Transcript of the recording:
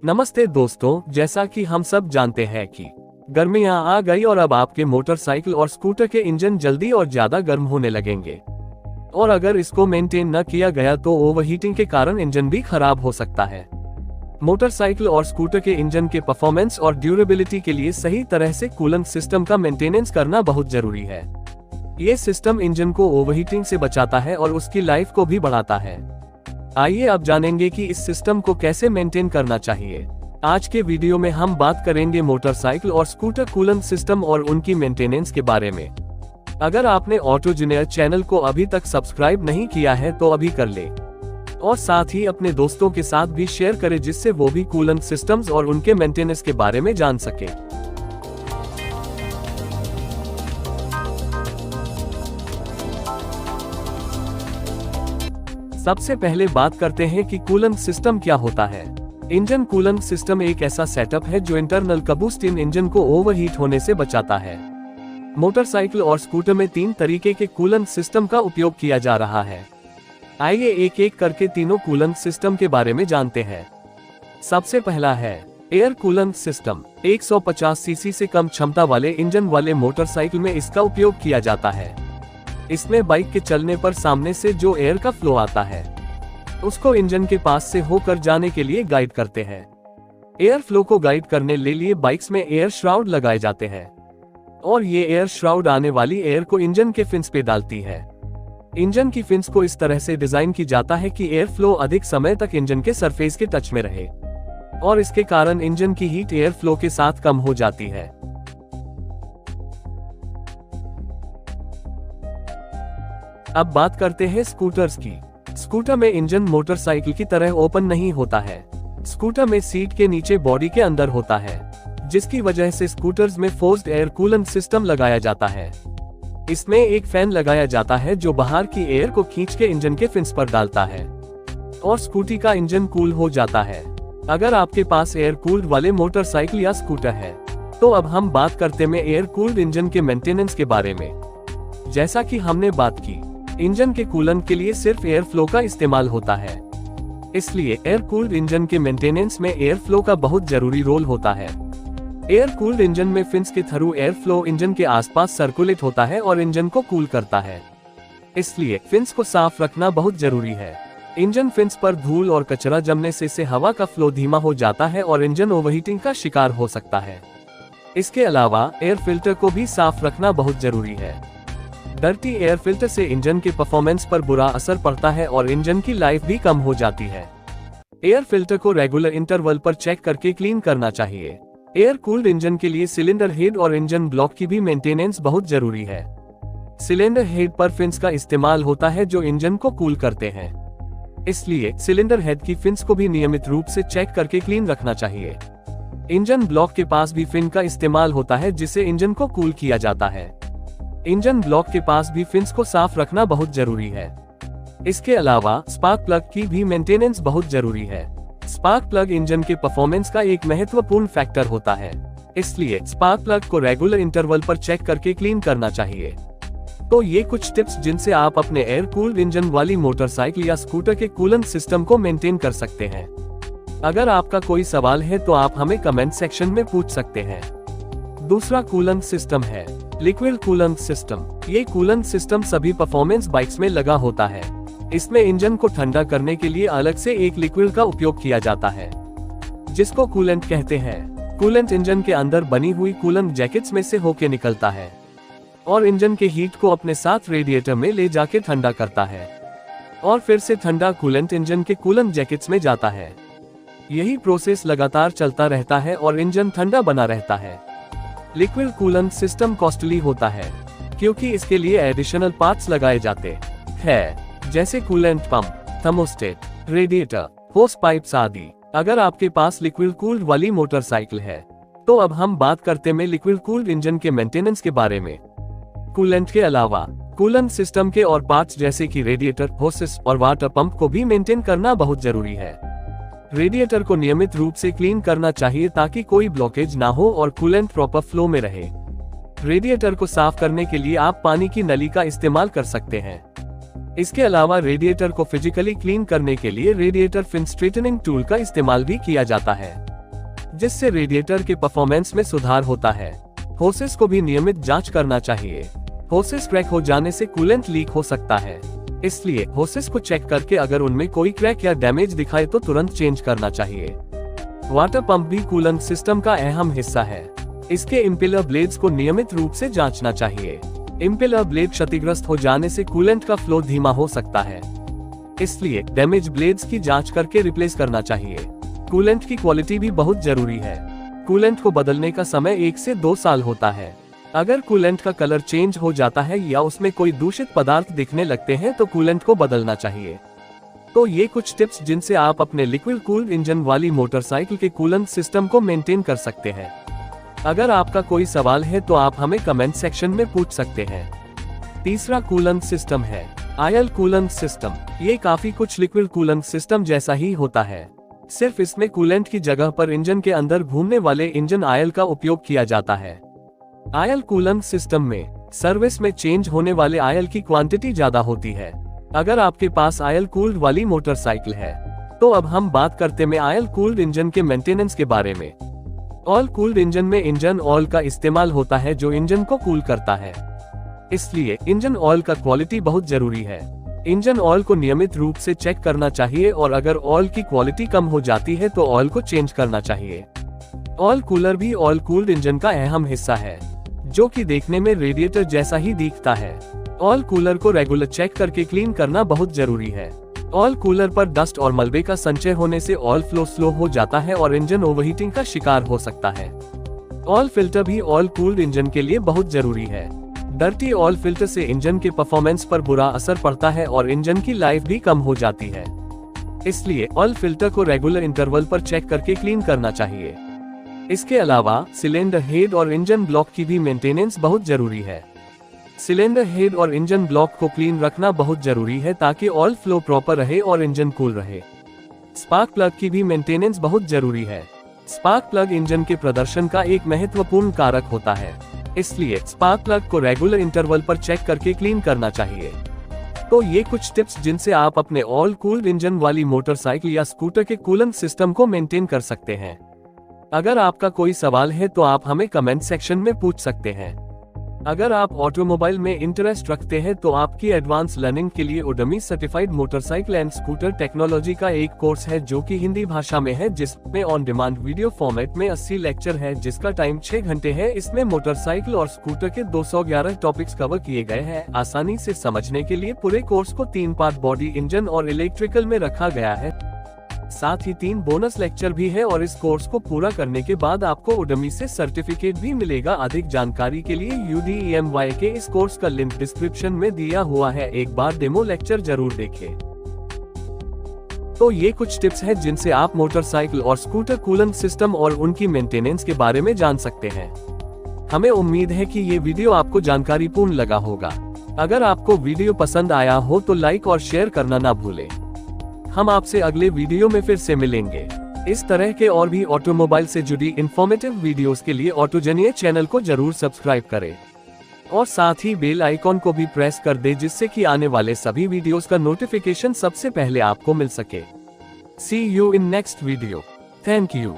नमस्ते दोस्तों, जैसा कि हम सब जानते हैं कि गर्मियां आ गई और अब आपके मोटरसाइकिल और स्कूटर के इंजन जल्दी और ज्यादा गर्म होने लगेंगे। और अगर इसको मेंटेन न किया गया तो ओवरहीटिंग के कारण इंजन भी खराब हो सकता है। मोटरसाइकिल और स्कूटर के इंजन के परफॉर्मेंस और ड्यूरेबिलिटी के लिए सही तरह से कूलेंट सिस्टम का मेंटेनेंस करना बहुत जरूरी है। ये सिस्टम इंजन को ओवरहीटिंग से बचाता है और उसकी लाइफ को भी बढ़ाता है। आइए अब जानेंगे कि इस सिस्टम को कैसे मेंटेन करना चाहिए। आज के वीडियो में हम बात करेंगे मोटरसाइकिल और स्कूटर कूलेंट सिस्टम और उनकी मेंटेनेंस के बारे में। अगर आपने ऑटोजीनियर चैनल को अभी तक सब्सक्राइब नहीं किया है तो अभी कर ले और साथ ही अपने दोस्तों के साथ भी शेयर करें, जिससे वो भी कूलेंट सिस्टम्स और उनके मेंटेनेंस के बारे में जान सके। सबसे पहले बात करते हैं कि कूलेंट सिस्टम क्या होता है। इंजन कूलेंट सिस्टम एक ऐसा सेटअप है जो इंटरनल कंबस्टिव इंजन को ओवरहीट होने से बचाता है। मोटरसाइकिल और स्कूटर में 3 तरीके के कूलेंट सिस्टम का उपयोग किया जा रहा है। आइए एक एक करके तीनों कूलेंट सिस्टम के बारे में जानते हैं। सबसे पहला है एयर कूलेंट सिस्टम। 150 सीसी से कम क्षमता वाले इंजन वाले मोटरसाइकिल में इसका उपयोग किया जाता है। इसमें बाइक के चलने पर सामने से जो एयर का फ्लो आता है उसको इंजन के पास से होकर जाने के लिए गाइड करते हैं। एयर फ्लो को गाइड करने के लिए बाइक्स में एयर श्राउड लगाए जाते हैं और ये एयर श्राउड आने वाली एयर को इंजन के फिन्स पे डालती है। इंजन की फिन्स को इस तरह से डिजाइन की जाता है कि एयर फ्लो अधिक समय तक इंजन के सरफेस के टच में रहे और इसके कारण इंजन की हीट एयर फ्लो के साथ कम हो जाती है। अब बात करते हैं स्कूटर्स की। स्कूटर में इंजन मोटरसाइकिल की तरह ओपन नहीं होता है। स्कूटर में सीट के नीचे बॉडी के अंदर होता है, जिसकी वजह से स्कूटर्स में फोर्स्ड एयर कूलेंट सिस्टम लगाया जाता है। इसमें एक फैन लगाया जाता है जो बाहर की एयर को खींच के इंजन के फिन्स पर डालता है और स्कूटी का इंजन कूल हो जाता है। अगर आपके पास एयर कूल्ड वाले मोटरसाइकिल या स्कूटर है तो अब हम बात करते हैं एयर कूल्ड इंजन के मेंटेनेंस के बारे में। जैसा कि हमने बात की, इंजन के कूलेंट के लिए सिर्फ एयर फ्लो का इस्तेमाल होता है, इसलिए एयर कूल्ड इंजन के मेंटेनेंस में एयर फ्लो का बहुत जरूरी रोल होता है। एयर कूल्ड इंजन में फिन्स के थ्रू एयर फ्लो इंजन के आसपास सर्कुलेट होता है और इंजन को कूल करता है, इसलिए फिन्स को साफ रखना बहुत जरूरी है। इंजन फिन्स पर धूल और कचरा जमने से इससे हवा का फ्लो धीमा हो जाता है और इंजन ओवरहीटिंग का शिकार हो सकता है। इसके अलावा एयर फिल्टर को भी साफ रखना बहुत जरूरी है। डर्टी एयर फिल्टर से इंजन के परफॉर्मेंस पर बुरा असर पड़ता है और इंजन की लाइफ भी कम हो जाती है। एयर फिल्टर को रेगुलर इंटरवल पर चेक करके क्लीन करना चाहिए। एयर कूल्ड इंजन के लिए सिलेंडर हेड और इंजन ब्लॉक की भी मेंटेनेंस बहुत जरूरी है। सिलेंडर हेड पर फिन्स का इस्तेमाल होता है जो इंजन को कूल करते हैं, इसलिए सिलेंडर हेड की फिन्स को भी नियमित रूप से चेक करके क्लीन रखना चाहिए। इंजन ब्लॉक के पास भी फिन का इस्तेमाल होता है जिससे इंजन को कूल किया जाता है। इंजन ब्लॉक के पास भी फिन्स को साफ रखना बहुत जरूरी है। इसके अलावा स्पार्क प्लग की भी मेंटेनेंस बहुत जरूरी है। स्पार्क प्लग इंजन के परफॉर्मेंस का एक महत्वपूर्ण फैक्टर होता है, इसलिए स्पार्क प्लग को रेगुलर इंटरवल पर चेक करके क्लीन करना चाहिए। तो ये कुछ टिप्स जिनसे आप अपने एयर कूल्ड इंजन वाली मोटरसाइकिल या स्कूटर के कूलेंट सिस्टम को मेंटेन कर सकते हैं। अगर आपका कोई सवाल है तो आप हमें कमेंट सेक्शन में पूछ सकते हैं। दूसरा कूलेंट सिस्टम है लिक्विड कूलेंट सिस्टम। ये कूलेंट सिस्टम सभी परफॉर्मेंस बाइक्स में लगा होता है। इसमें इंजन को ठंडा करने के लिए अलग से एक लिक्विड का उपयोग किया जाता है, जिसको कूलेंट कहते हैं। कूलेंट इंजन के अंदर बनी हुई कूलेंट जैकेट्स में से होके निकलता है और इंजन के हीट को अपने साथ रेडिएटर में ले जाके ठंडा करता है और फिर से ठंडा कूलेंट इंजन के कूलेंट जैकेट्स में जाता है। यही प्रोसेस लगातार चलता रहता है और इंजन ठंडा बना रहता है। लिक्विड कूलेंट सिस्टम कॉस्टली होता है क्योंकि इसके लिए एडिशनल पार्ट्स लगाए जाते हैं, जैसे कूलेंट पंप, थर्मोस्टेट, रेडिएटर, होस पाइप्स आदि। अगर आपके पास लिक्विड कूल्ड वाली मोटरसाइकिल है तो अब हम बात करते हैं लिक्विड कूल्ड इंजन के मेंटेनेंस के बारे में। कूलेंट के अलावा कूलेंट सिस्टम के और पार्ट्स जैसे कि रेडिएटर, होसेस और वाटर पंप को भी मेंटेन करना बहुत जरूरी है। रेडिएटर को नियमित रूप से क्लीन करना चाहिए ताकि कोई ब्लॉकेज ना हो और कूलेंट प्रॉपर फ्लो में रहे। रेडिएटर को साफ करने के लिए आप पानी की नली का इस्तेमाल कर सकते हैं। इसके अलावा रेडिएटर को फिजिकली क्लीन करने के लिए रेडिएटर फिन स्ट्रेटनिंग टूल का इस्तेमाल भी किया जाता है। जिससे रेडिएटर के परफॉर्मेंस में सुधार होता है। होसेस को भी नियमित जांच करना चाहिए। होसेस क्रैक हो जाने से कूलेंट लीक हो सकता है, इसलिए होसेस को चेक करके अगर उनमें कोई क्रैक या डैमेज दिखाए तो तुरंत चेंज करना चाहिए। वाटर पंप भी कूलेंट सिस्टम का अहम हिस्सा है। इसके इम्पेलर ब्लेड्स को नियमित रूप से जांचना चाहिए। इम्पेलर ब्लेड क्षतिग्रस्त हो जाने से कूलेंट का फ्लो धीमा हो सकता है, इसलिए डैमेज ब्लेड्स की जांच करके रिप्लेस करना चाहिए। कूलेंट की क्वालिटी भी बहुत जरूरी है। कूलेंट को बदलने का समय 1 से 2 साल होता है। अगर कूलेंट का कलर चेंज हो जाता है या उसमें कोई दूषित पदार्थ दिखने लगते हैं तो कूलेंट को बदलना चाहिए। तो ये कुछ टिप्स जिनसे आप अपने लिक्विड कूल्ड इंजन वाली मोटरसाइकिल के कूलेंट सिस्टम को मेंटेन कर सकते हैं। अगर आपका कोई सवाल है तो आप हमें कमेंट सेक्शन में पूछ सकते हैं। तीसरा कूलेंट सिस्टम है ऑयल कूलेंट सिस्टम। ये काफी कुछ लिक्विड कूलेंट सिस्टम जैसा ही होता है, सिर्फ इसमें कूलेंट की जगह पर इंजन के अंदर घूमने वाले इंजन ऑयल का उपयोग किया जाता है। ऑयल कूलेंट सिस्टम में सर्विस में चेंज होने वाले ऑयल की क्वांटिटी ज्यादा होती है। अगर आपके पास ऑयल कूल्ड वाली मोटरसाइकिल है तो अब हम बात करते हैं ऑयल कूल्ड इंजन के मेंटेनेंस के बारे में। ऑयल कूल्ड इंजन में इंजन ऑयल का इस्तेमाल होता है जो इंजन को कूल करता है, इसलिए इंजन ऑयल का क्वालिटी बहुत जरूरी है। इंजन ऑयल को नियमित रूप से चेक करना चाहिए और अगर ऑयल की क्वालिटी कम हो जाती है तो ऑयल को चेंज करना चाहिए। ऑयल कूलर भी ऑयल कूल्ड इंजन का अहम हिस्सा है, जो कि देखने में रेडिएटर जैसा ही दिखता है। ऑयल कूलर को रेगुलर चेक करके क्लीन करना बहुत जरूरी है। ऑयल कूलर पर डस्ट और मलबे का संचय होने से ऑयल फ्लो स्लो हो जाता है और इंजन ओवरहीटिंग का शिकार हो सकता है। ऑयल फिल्टर भी ऑयल कूल्ड इंजन के लिए बहुत जरूरी है। डर्टी ऑयल फिल्टर से इंजन के परफॉर्मेंस पर बुरा असर पड़ता है और इंजन की लाइफ भी कम हो जाती है, इसलिए ऑयल फिल्टर को रेगुलर इंटरवल पर चेक करके क्लीन करना चाहिए। इसके अलावा सिलेंडर हेड और इंजन ब्लॉक की भी मेंटेनेंस बहुत जरूरी है। सिलेंडर हेड और इंजन ब्लॉक को क्लीन रखना बहुत जरूरी है ताकि ऑयल फ्लो प्रॉपर रहे और इंजन कूल रहे। स्पार्क प्लग की भी मेंटेनेंस बहुत जरूरी है। स्पार्क प्लग इंजन के प्रदर्शन का एक महत्वपूर्ण कारक होता है, इसलिए स्पार्क प्लग को रेगुलर इंटरवल पर चेक करके क्लीन करना चाहिए। तो ये कुछ टिप्स जिनसे आप अपने ऑयल कूल्ड इंजन वाली मोटरसाइकिल या स्कूटर के कूलेंट सिस्टम को मेंटेन कर सकते हैं। अगर आपका कोई सवाल है तो आप हमें कमेंट सेक्शन में पूछ सकते हैं। अगर आप ऑटोमोबाइल में इंटरेस्ट रखते हैं तो आपकी एडवांस लर्निंग के लिए Udemy certified motorcycle and scooter technology का एक कोर्स है जो कि हिंदी भाषा में है, जिसमें ऑन डिमांड वीडियो फॉर्मेट में 80 लेक्चर है जिसका टाइम 6 घंटे है। इसमें मोटरसाइकिल और स्कूटर के 211 टॉपिक्स कवर किए गए हैं। आसानी से समझने के लिए पूरे कोर्स को 3 पार्ट बॉडी, इंजन और इलेक्ट्रिकल में रखा गया है। साथ ही 3 बोनस लेक्चर भी है और इस कोर्स को पूरा करने के बाद आपको उडमी से सर्टिफिकेट भी मिलेगा। अधिक जानकारी के लिए UDEMY के इस कोर्स का लिंक डिस्क्रिप्शन में दिया हुआ है, एक बार डेमो लेक्चर जरूर देखें। तो ये कुछ टिप्स हैं जिनसे आप मोटरसाइकिल और स्कूटर कूलेंट सिस्टम और उनकी मेंटेनेंस के बारे में जान सकते हैं। हमें उम्मीद है कि ये वीडियो आपको जानकारीपूर्ण लगा होगा। अगर आपको वीडियो पसंद आया हो तो लाइक और शेयर करना ना भूलें। हम आपसे अगले वीडियो में फिर से मिलेंगे। इस तरह के और भी ऑटोमोबाइल से जुड़ी इंफॉर्मेटिव वीडियोस के लिए ऑटोजनिया चैनल को जरूर सब्सक्राइब करें और साथ ही बेल आइकॉन को भी प्रेस कर दें, जिससे कि आने वाले सभी वीडियोस का नोटिफिकेशन सबसे पहले आपको मिल सके। See you in next video. Thank you.